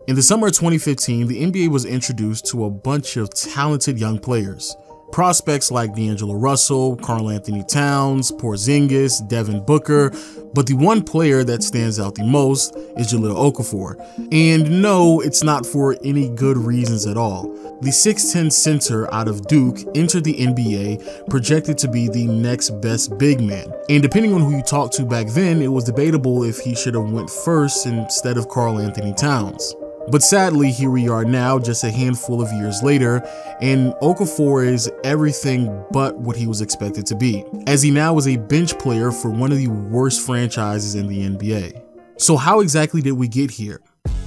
In the summer of 2015, the NBA was introduced to a bunch of talented young players. Prospects like D'Angelo Russell, Karl Anthony Towns, Porzingis, Devin Booker, but the one player that stands out the most is Jahlil Okafor. And no, it's not for any good reasons at all. The 6'10" center out of Duke entered the NBA projected to be the next best big man. And depending on who you talked to back then, it was debatable if he should have went first instead of Karl Anthony Towns. But sadly, here we are now, just a handful of years later, and Okafor is everything but what he was expected to be, as he now is a bench player for one of the worst franchises in the NBA. So how exactly did we get here?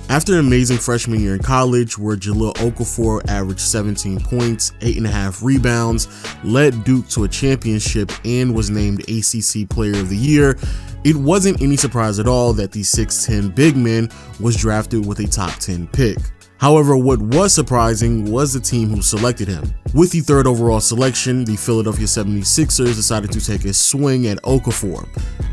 After an amazing freshman year in college, where Jahlil Okafor averaged 17 points, 8.5 rebounds, led Duke to a championship, and was named ACC Player of the Year, it wasn't any surprise at all that the 6'10" big man was drafted with a top 10 pick. However, what was surprising was the team who selected him. With the 3rd overall selection, the Philadelphia 76ers decided to take a swing at Okafor.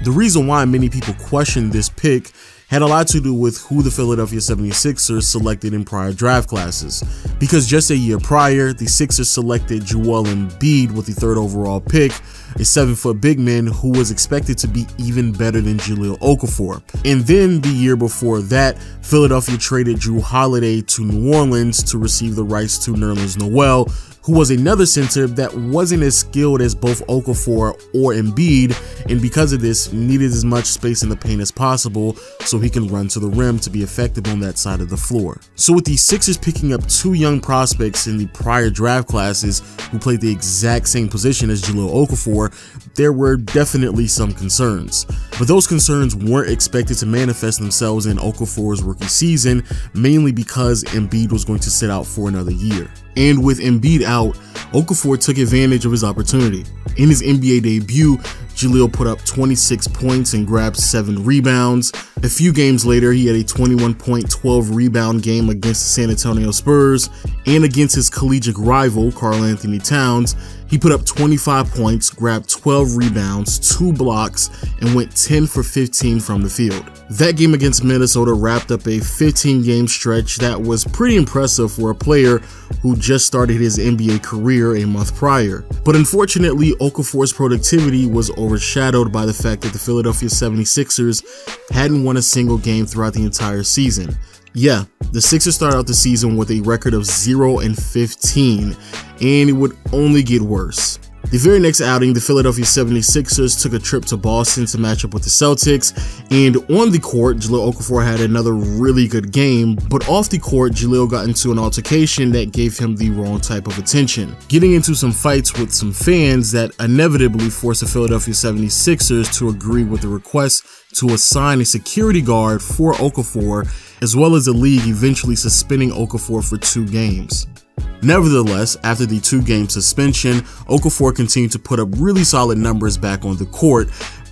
The reason why many people questioned this pick had a lot to do with who the Philadelphia 76ers selected in prior draft classes, because just a year prior, the Sixers selected Joel Embiid with the 3rd overall pick, a 7-foot big man who was expected to be even better than Jahlil Okafor. And then the year before that, Philadelphia traded Jrue Holiday to New Orleans to receive the rights to Nerlens Noel, who was another center that wasn't as skilled as both Okafor or Embiid, and because of this, needed as much space in the paint as possible so he can run to the rim to be effective on that side of the floor. So with the Sixers picking up 2 young prospects in the prior draft classes who played the exact same position as Jahlil Okafor, there were definitely some concerns. But those concerns weren't expected to manifest themselves in Okafor's rookie season, mainly because Embiid was going to sit out for another year. And with Embiid out, Okafor took advantage of his opportunity. In his NBA debut, Jahlil put up 26 points and grabbed 7 rebounds. A few games later, he had a 21-point, 12-rebound game against the San Antonio Spurs, and against his collegiate rival, Karl Anthony Towns, he put up 25 points, grabbed 12 rebounds, 2 blocks, and went 10 for 15 from the field. That game against Minnesota wrapped up a 15-game stretch that was pretty impressive for a player who just started his NBA career a month prior. But unfortunately, Okafor's productivity was overshadowed by the fact that the Philadelphia 76ers hadn't won a single game throughout the entire season. Yeah, the Sixers started out the season with a record of 0-15, and it would only get worse. The very next outing, the Philadelphia 76ers took a trip to Boston to match up with the Celtics, and on the court, Jahlil Okafor had another really good game, but off the court, Jahlil got into an altercation that gave him the wrong type of attention, getting into some fights with some fans that inevitably forced the Philadelphia 76ers to agree with the request to assign a security guard for Okafor, as well as the league eventually suspending Okafor for 2 games. Nevertheless, after the 2-game suspension, Okafor continued to put up really solid numbers back on the court,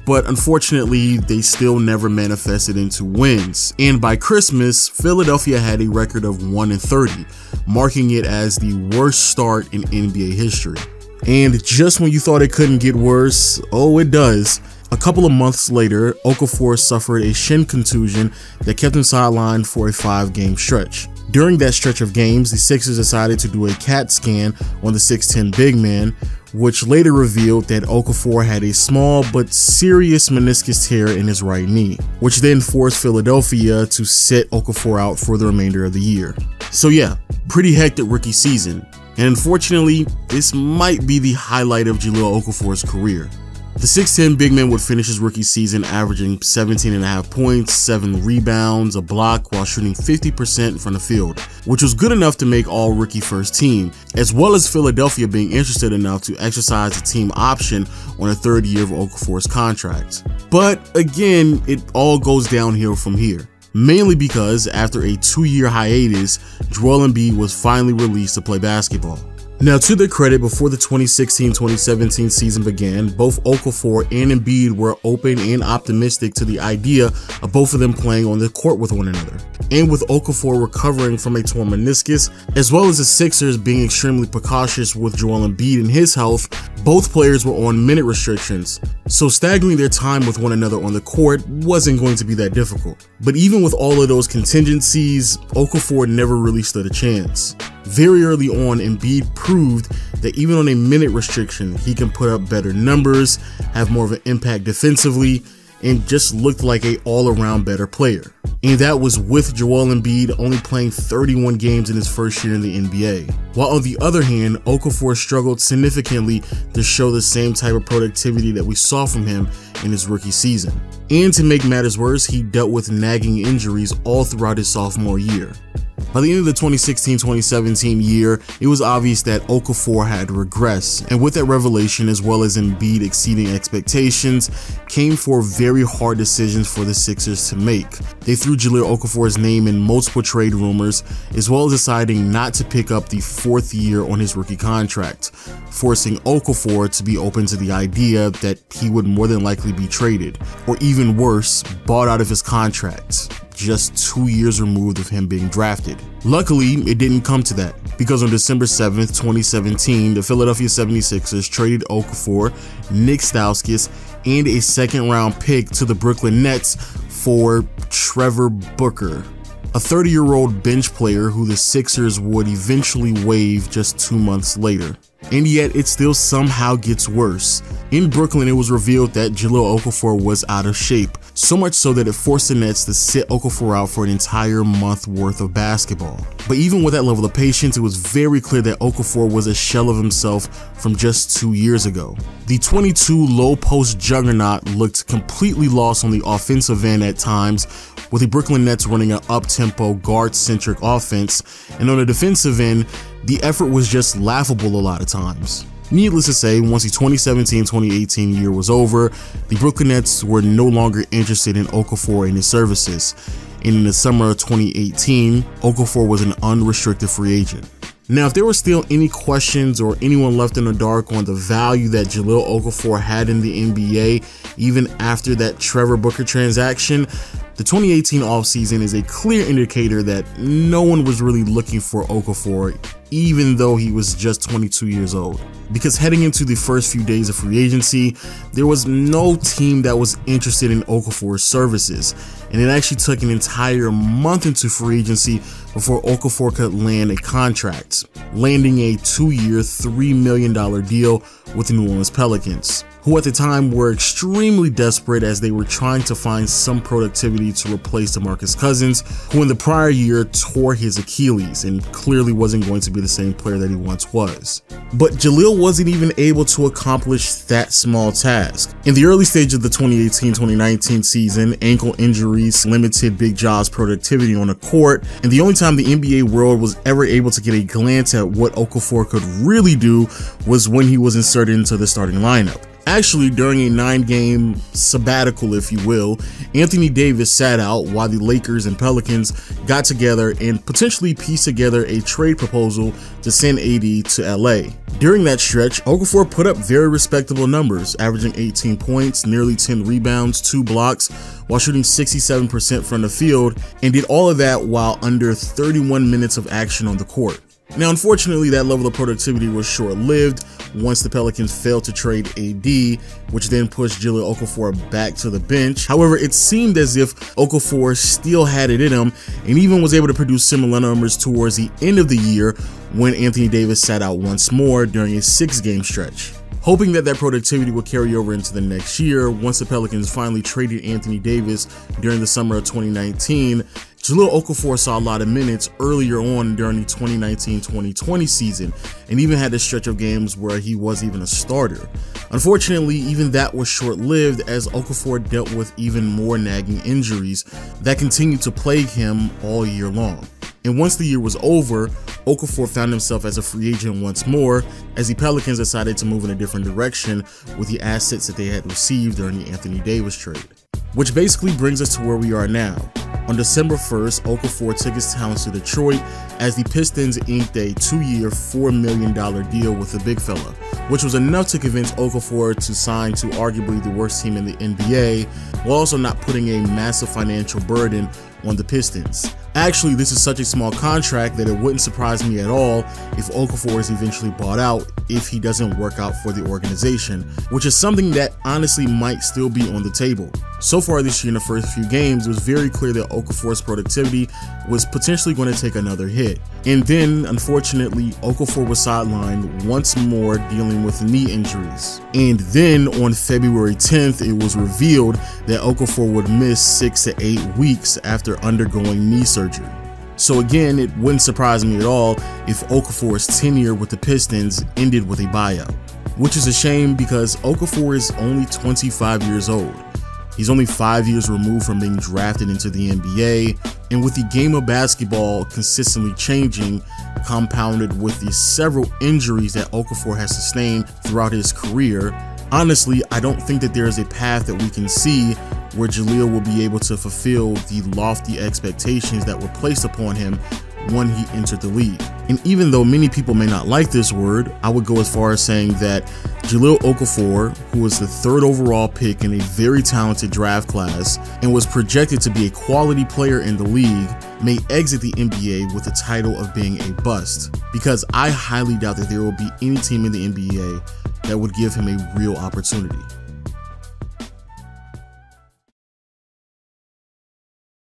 but unfortunately, they still never manifested into wins. And by Christmas, Philadelphia had a record of 1-30, marking it as the worst start in NBA history. And just when you thought it couldn't get worse, oh, it does. A couple of months later, Okafor suffered a shin contusion that kept him sidelined for a 5-game stretch. During that stretch of games, the Sixers decided to do a CAT scan on the 6'10" big man, which later revealed that Okafor had a small but serious meniscus tear in his right knee, which then forced Philadelphia to sit Okafor out for the remainder of the year. So yeah, pretty hectic rookie season, and unfortunately, this might be the highlight of Jahlil Okafor's career. The 6'10" big man would finish his rookie season averaging 17.5 points, 7 rebounds, a block, while shooting 50% from the field, which was good enough to make all rookie first team, as well as Philadelphia being interested enough to exercise the team option on a 3rd year of Okafor's contract. But again, it all goes downhill from here, mainly because after a 2-year hiatus, Joel Embiid was finally released to play basketball. Now, to their credit, before the 2016-2017 season began, both Okafor and Embiid were open and optimistic to the idea of both of them playing on the court with one another. And with Okafor recovering from a torn meniscus, as well as the Sixers being extremely precautious with Joel Embiid and his health, Both players were on minute restrictions, so staggering their time with one another on the court wasn't going to be that difficult. But even with all of those contingencies, Okafor never really stood a chance. Very early on, Embiid proved that even on a minute restriction, he can put up better numbers, have more of an impact defensively, and just looked like an all-around better player. And that was with Joel Embiid only playing 31 games in his first year in the NBA. While on the other hand, Okafor struggled significantly to show the same type of productivity that we saw from him in his rookie season. And to make matters worse, he dealt with nagging injuries all throughout his sophomore year. By the end of the 2016-2017 year, it was obvious that Okafor had regressed, and with that revelation, as well as Embiid exceeding expectations, came four very hard decisions for the Sixers to make. They threw Jahlil Okafor's name in multiple trade rumors, as well as deciding not to pick up the fourth year on his rookie contract, forcing Okafor to be open to the idea that he would more than likely be traded, or even worse, bought out of his contract, just 2 years removed of him being drafted. Luckily, it didn't come to that, because on December 7th, 2017, the Philadelphia 76ers traded Okafor, Nick Stauskas, and a second-round pick to the Brooklyn Nets for Trevor Booker, a 30-year-old bench player who the Sixers would eventually waive just 2 months later. And yet, it still somehow gets worse. In Brooklyn, it was revealed that Jahlil Okafor was out of shape, so much so that it forced the Nets to sit Okafor out for an entire month worth of basketball. But even with that level of patience, it was very clear that Okafor was a shell of himself from just 2 years ago. The 22 low post juggernaut looked completely lost on the offensive end at times, with the Brooklyn Nets running an up-tempo, guard-centric offense, and on the defensive end, the effort was just laughable a lot of times. Needless to say, once the 2017-2018 year was over, the Brooklyn Nets were no longer interested in Okafor and his services, and in the summer of 2018, Okafor was an unrestricted free agent. Now, if there were still any questions or anyone left in the dark on the value that Jahlil Okafor had in the NBA, even after that Trevor Booker transaction, the 2018 offseason is a clear indicator that no one was really looking for Okafor, even though he was just 22 years old. Because heading into the first few days of free agency, there was no team that was interested in Okafor's services, and it actually took an entire month into free agency before Okafor could land a contract, landing a 2-year, $3 million deal with the New Orleans Pelicans, who at the time were extremely desperate as they were trying to find some productivity to replace DeMarcus Cousins, who in the prior year tore his Achilles and clearly wasn't going to be the same player that he once was. But Jahlil wasn't even able to accomplish that small task. In the early stage of the 2018-2019 season, ankle injuries limited Big Jaw's productivity on the court, and the only time the NBA world was ever able to get a glance at what Okafor could really do was when he was inserted into the starting lineup. Actually, during a 9-game sabbatical, if you will, Anthony Davis sat out while the Lakers and Pelicans got together and potentially pieced together a trade proposal to send AD to LA. During that stretch, Okafor put up very respectable numbers, averaging 18 points, nearly 10 rebounds, 2 blocks, while shooting 67% from the field, and did all of that while under 31 minutes of action on the court. Now, unfortunately, that level of productivity was short-lived once the Pelicans failed to trade AD, which then pushed Jahlil Okafor back to the bench. However, it seemed as if Okafor still had it in him and even was able to produce similar numbers towards the end of the year when Anthony Davis sat out once more during a 6-game stretch. Hoping that that productivity would carry over into the next year, once the Pelicans finally traded Anthony Davis during the summer of 2019, Jahlil Okafor saw a lot of minutes earlier on during the 2019-2020 season, and even had a stretch of games where he wasn't even a starter. Unfortunately, even that was short-lived as Okafor dealt with even more nagging injuries that continued to plague him all year long. And once the year was over, Okafor found himself as a free agent once more, as the Pelicans decided to move in a different direction with the assets that they had received during the Anthony Davis trade. Which basically brings us to where we are now. On December 1st, Okafor took his talents to Detroit as the Pistons inked a 2-year, $4 million deal with the big fella, which was enough to convince Okafor to sign to arguably the worst team in the NBA, while also not putting a massive financial burden on the Pistons. Actually, this is such a small contract that it wouldn't surprise me at all if Okafor is eventually bought out, if he doesn't work out for the organization, which is something that honestly might still be on the table. So far this year in the first few games, it was very clear that Okafor's productivity was potentially going to take another hit. And then, unfortunately, Okafor was sidelined once more dealing with knee injuries. And then on February 10th, it was revealed that Okafor would miss 6 to 8 weeks after undergoing knee surgery. So again, it wouldn't surprise me at all if Okafor's tenure with the Pistons ended with a buyout, which is a shame because Okafor is only 25 years old. He's only 5 years removed from being drafted into the NBA, and with the game of basketball consistently changing, compounded with the several injuries that Okafor has sustained throughout his career, honestly, I don't think that there is a path that we can see where Jahlil will be able to fulfill the lofty expectations that were placed upon him when he entered the league. And even though many people may not like this word, I would go as far as saying that Jahlil Okafor, who was the 3rd overall pick in a very talented draft class and was projected to be a quality player in the league, may exit the NBA with the title of being a bust, because I highly doubt that there will be any team in the NBA that would give him a real opportunity.